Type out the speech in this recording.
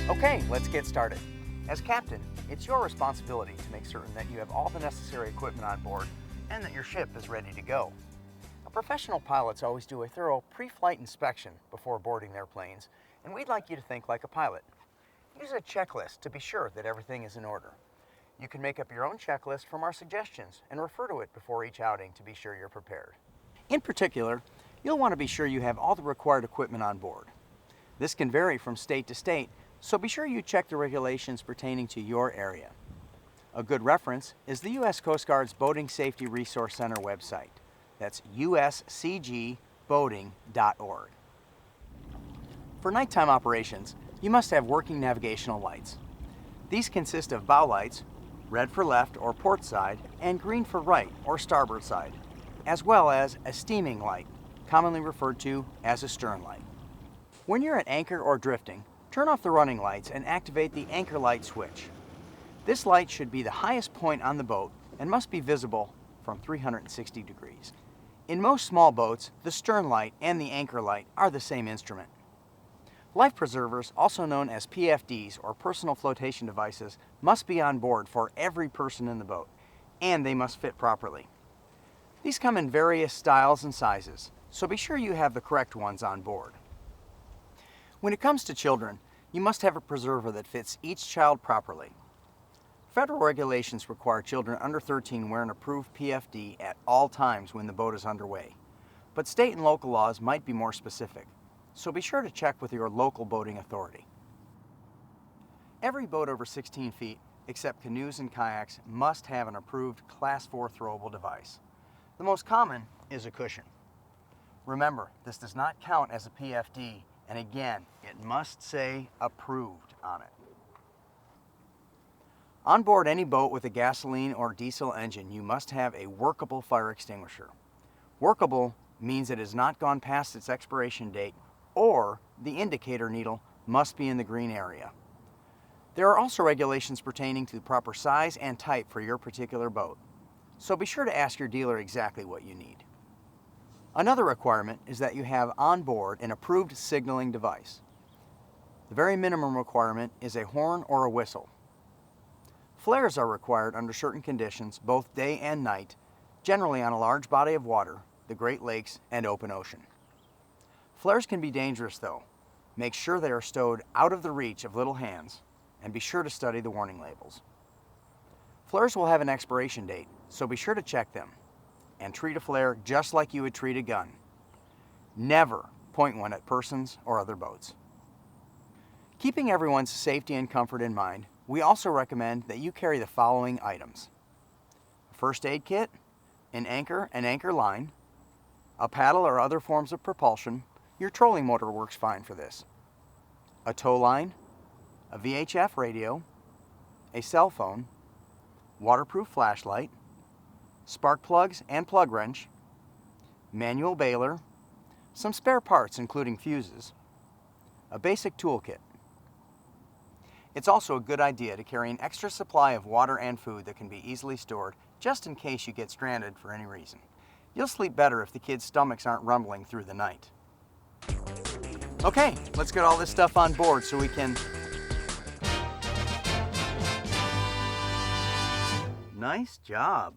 Okay, let's get started. As captain, it's your responsibility to make certain that you have all the necessary equipment on board and that your ship is ready to go. Now, professional pilots always do a thorough pre-flight inspection before boarding their planes, and we'd like you to think like a pilot. Use a checklist to be sure that everything is in order. You can make up your own checklist from our suggestions and refer to it before each outing to be sure you're prepared. In particular, you'll want to be sure you have all the required equipment on board. This can vary from state to state, so be sure you check the regulations pertaining to your area. A good reference is the U.S. Coast Guard's Boating Safety Resource Center website. That's uscgboating.org. For nighttime operations, you must have working navigational lights. These consist of bow lights, red for left or port side, and green for right or starboard side, as well as a steaming light, commonly referred to as a stern light. When you're at anchor or drifting, turn off the running lights and activate the anchor light switch. This light should be the highest point on the boat and must be visible from 360 degrees. In most small boats, the stern light and the anchor light are the same instrument. Life preservers, also known as PFDs or personal flotation devices, must be on board for every person in the boat, and they must fit properly. These come in various styles and sizes, so be sure you have the correct ones on board. When it comes to children, you must have a preserver that fits each child properly. Federal regulations require children under 13 wear an approved PFD at all times when the boat is underway, but state and local laws might be more specific, so be sure to check with your local boating authority. Every boat over 16 feet, except canoes and kayaks, must have an approved Class 4 throwable device. The most common is a cushion. Remember, this does not count as a PFD, and again, it must say approved on it. On board any boat with a gasoline or diesel engine, you must have a workable fire extinguisher. Workable means it has not gone past its expiration date, or the indicator needle must be in the green area. There are also regulations pertaining to the proper size and type for your particular boat, so be sure to ask your dealer exactly what you need. Another requirement is that you have on board an approved signaling device. The very minimum requirement is a horn or a whistle. Flares are required under certain conditions, both day and night, generally on a large body of water, the Great Lakes and open ocean. Flares can be dangerous though. Make sure they are stowed out of the reach of little hands, and be sure to study the warning labels. Flares will have an expiration date, so be sure to check them, and treat a flare just like you would treat a gun. Never point one at persons or other boats. Keeping everyone's safety and comfort in mind, we also recommend that you carry the following items: a first aid kit, an anchor and anchor line, a paddle or other forms of propulsion. Your trolling motor works fine for this. A tow line, a VHF radio, a cell phone, waterproof flashlight, spark plugs and plug wrench, manual bailer, some spare parts including fuses, a basic toolkit. It's also a good idea to carry an extra supply of water and food that can be easily stored just in case you get stranded for any reason. You'll sleep better if the kids' stomachs aren't rumbling through the night. Okay, let's get all this stuff on board so we can... Nice job.